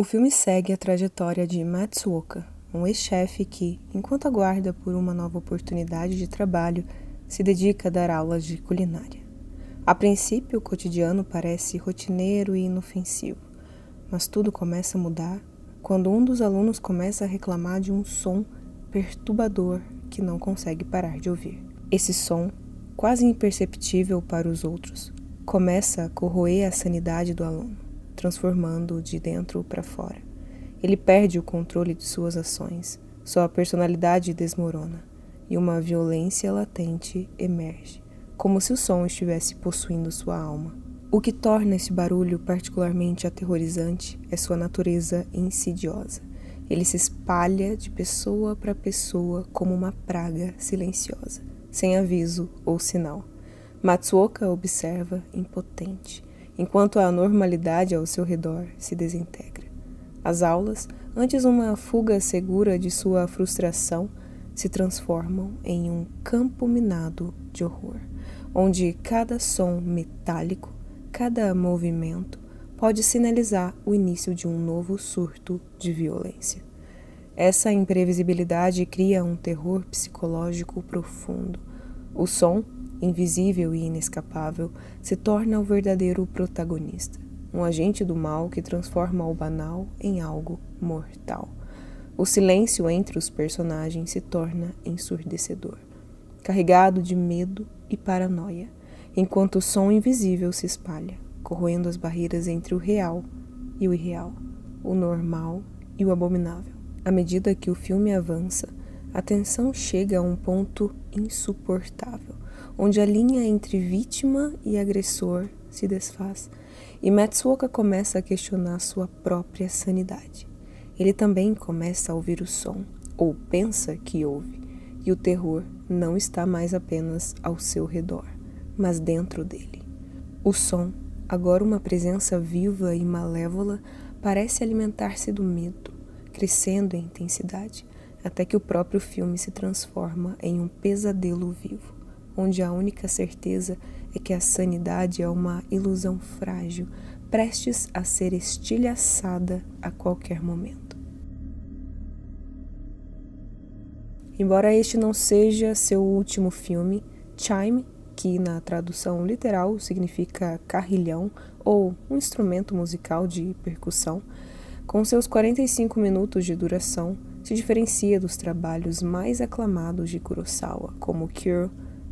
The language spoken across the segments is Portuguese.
O filme segue a trajetória de Matsuoka, um ex-chefe que, enquanto aguarda por uma nova oportunidade de trabalho, se dedica a dar aulas de culinária. A princípio, o cotidiano parece rotineiro e inofensivo, mas tudo começa a mudar quando um dos alunos começa a reclamar de um som perturbador que não consegue parar de ouvir. Esse som, quase imperceptível para os outros, começa a corroer a sanidade do aluno, transformando-o de dentro para fora. Ele perde o controle de suas ações, sua personalidade desmorona, e uma violência latente emerge, como se o som estivesse possuindo sua alma. O que torna esse barulho particularmente aterrorizante é sua natureza insidiosa. Ele se espalha de pessoa para pessoa como uma praga silenciosa, sem aviso ou sinal. Matsuoka observa impotente, enquanto a normalidade ao seu redor se desintegra. As aulas, antes uma fuga segura de sua frustração, se transformam em um campo minado de horror, onde cada som metálico, cada movimento, pode sinalizar o início de um novo surto de violência. Essa imprevisibilidade cria um terror psicológico profundo. O som, invisível e inescapável, se torna o verdadeiro protagonista, um agente do mal que transforma o banal em algo mortal. O silêncio entre os personagens se torna ensurdecedor, carregado de medo e paranoia, enquanto o som invisível se espalha, corroendo as barreiras entre o real e o irreal, o normal e o abominável. À medida que o filme avança, a tensão chega a um ponto insuportável, onde a linha entre vítima e agressor se desfaz, e Matsuoka começa a questionar sua própria sanidade. Ele também começa a ouvir o som, ou pensa que ouve, e o terror não está mais apenas ao seu redor, mas dentro dele. O som, agora uma presença viva e malévola, parece alimentar-se do medo, crescendo em intensidade, até que o próprio filme se transforma em um pesadelo vivo, onde a única certeza é que a sanidade é uma ilusão frágil, prestes a ser estilhaçada a qualquer momento. Embora este não seja seu último filme, Chime, que na tradução literal significa carrilhão ou um instrumento musical de percussão, com seus 45 minutos de duração, se diferencia dos trabalhos mais aclamados de Kurosawa, como Cure,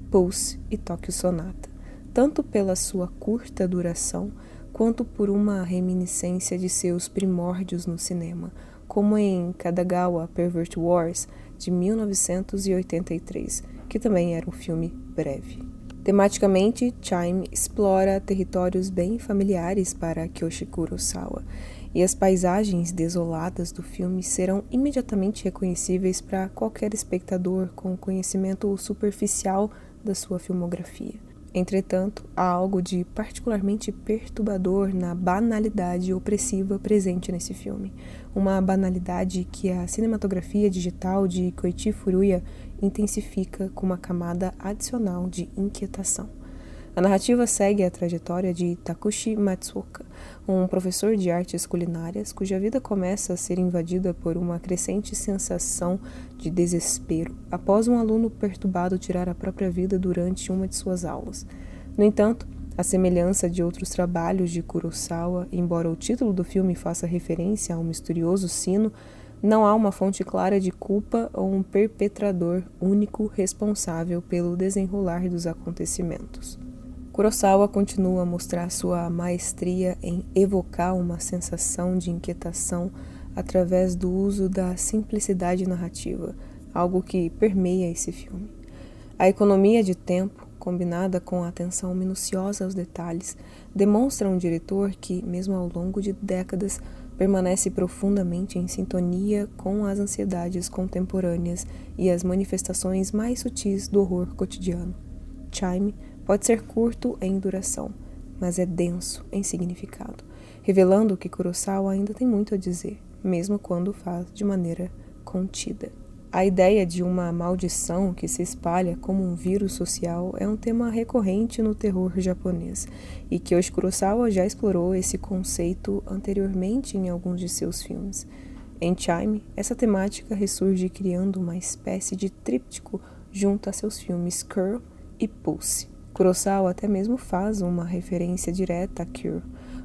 Pulse e Tokyo Sonata, tanto pela sua curta duração, quanto por uma reminiscência de seus primórdios no cinema, como em Kadagawa Pervert Wars, de 1983, que também era um filme breve. Tematicamente, Chime explora territórios bem familiares para Kiyoshi Kurosawa, e as paisagens desoladas do filme serão imediatamente reconhecíveis para qualquer espectador com conhecimento superficial da sua filmografia. Entretanto, há algo de particularmente perturbador na banalidade opressiva presente nesse filme, uma banalidade que a cinematografia digital de Koichi Furuya intensifica com uma camada adicional de inquietação. A narrativa segue a trajetória de Takushi Matsuoka, um professor de artes culinárias cuja vida começa a ser invadida por uma crescente sensação de desespero após um aluno perturbado tirar a própria vida durante uma de suas aulas. No entanto, à semelhança de outros trabalhos de Kurosawa, embora o título do filme faça referência a um misterioso sino, não há uma fonte clara de culpa ou um perpetrador único responsável pelo desenrolar dos acontecimentos. Kurosawa continua a mostrar sua maestria em evocar uma sensação de inquietação através do uso da simplicidade narrativa, algo que permeia esse filme. A economia de tempo, combinada com a atenção minuciosa aos detalhes, demonstra um diretor que, mesmo ao longo de décadas, permanece profundamente em sintonia com as ansiedades contemporâneas e as manifestações mais sutis do horror cotidiano. Chime pode ser curto em duração, mas é denso em significado, revelando que Kurosawa ainda tem muito a dizer, mesmo quando o faz de maneira contida. A ideia de uma maldição que se espalha como um vírus social é um tema recorrente no terror japonês, e Kiyoshi Kurosawa já explorou esse conceito anteriormente em alguns de seus filmes. Em Chime, essa temática ressurge criando uma espécie de tríptico junto a seus filmes Curl e Pulse. Kurosawa até mesmo faz uma referência direta a Cure,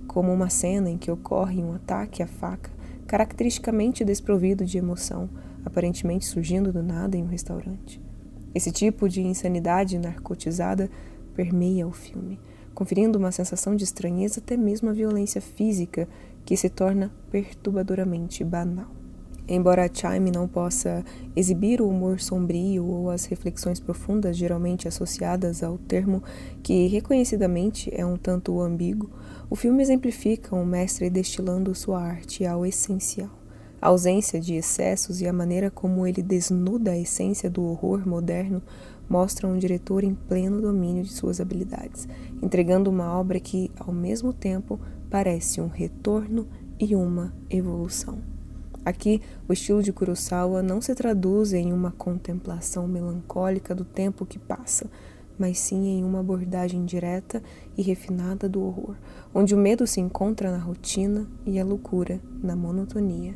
como uma cena em que ocorre um ataque à faca, caracteristicamente desprovido de emoção, aparentemente surgindo do nada em um restaurante. Esse tipo de insanidade narcotizada permeia o filme, conferindo uma sensação de estranheza, até mesmo a violência física, que se torna perturbadoramente banal. Embora Chime não possa exibir o humor sombrio ou as reflexões profundas geralmente associadas ao termo, que reconhecidamente é um tanto ambíguo, o filme exemplifica um mestre destilando sua arte ao essencial. A ausência de excessos e a maneira como ele desnuda a essência do horror moderno mostram um diretor em pleno domínio de suas habilidades, entregando uma obra que, ao mesmo tempo, parece um retorno e uma evolução. Aqui, o estilo de Kurosawa não se traduz em uma contemplação melancólica do tempo que passa, mas sim em uma abordagem direta e refinada do horror, onde o medo se encontra na rotina e a loucura na monotonia.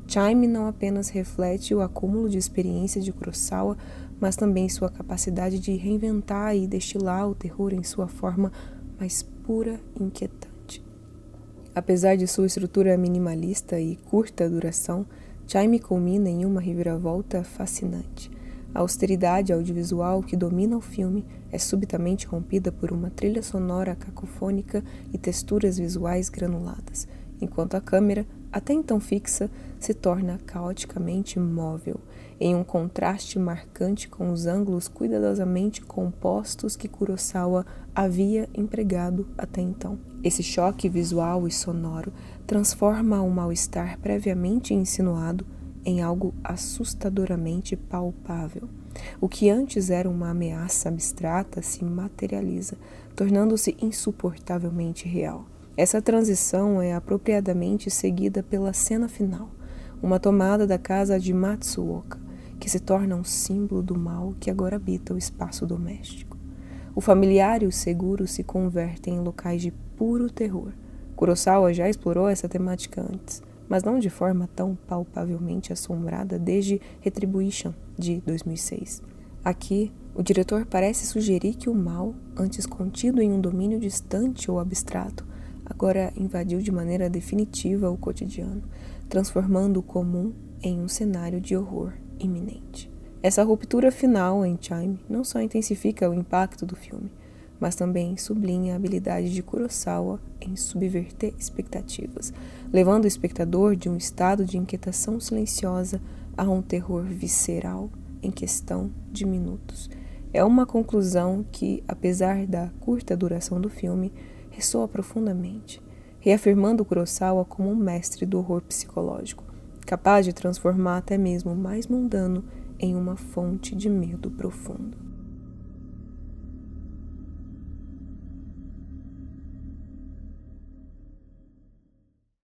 Chime não apenas reflete o acúmulo de experiência de Kurosawa, mas também sua capacidade de reinventar e destilar o terror em sua forma mais pura e inquietante. Apesar de sua estrutura minimalista e curta duração, Chime culmina em uma reviravolta fascinante. A austeridade audiovisual que domina o filme é subitamente rompida por uma trilha sonora cacofônica e texturas visuais granuladas, enquanto a câmera, até então fixa, se torna caoticamente móvel, em um contraste marcante com os ângulos cuidadosamente compostos que Kurosawa havia empregado até então. Esse choque visual e sonoro transforma o mal-estar previamente insinuado em algo assustadoramente palpável. O que antes era uma ameaça abstrata se materializa, tornando-se insuportavelmente real. Essa transição é apropriadamente seguida pela cena final, uma tomada da casa de Matsuoka, que se torna um símbolo do mal que agora habita o espaço doméstico. O familiar e o seguro se convertem em locais de puro terror. Kurosawa já explorou essa temática antes, mas não de forma tão palpavelmente assombrada desde Retribution, de 2006. Aqui, o diretor parece sugerir que o mal, antes contido em um domínio distante ou abstrato, agora invadiu de maneira definitiva o cotidiano, transformando o comum em um cenário de horror iminente. Essa ruptura final em Chime não só intensifica o impacto do filme, mas também sublinha a habilidade de Kurosawa em subverter expectativas, levando o espectador de um estado de inquietação silenciosa a um terror visceral em questão de minutos. É uma conclusão que, apesar da curta duração do filme, ressoa profundamente, reafirmando Kurosawa como um mestre do horror psicológico, capaz de transformar até mesmo o mais mundano em uma fonte de medo profundo.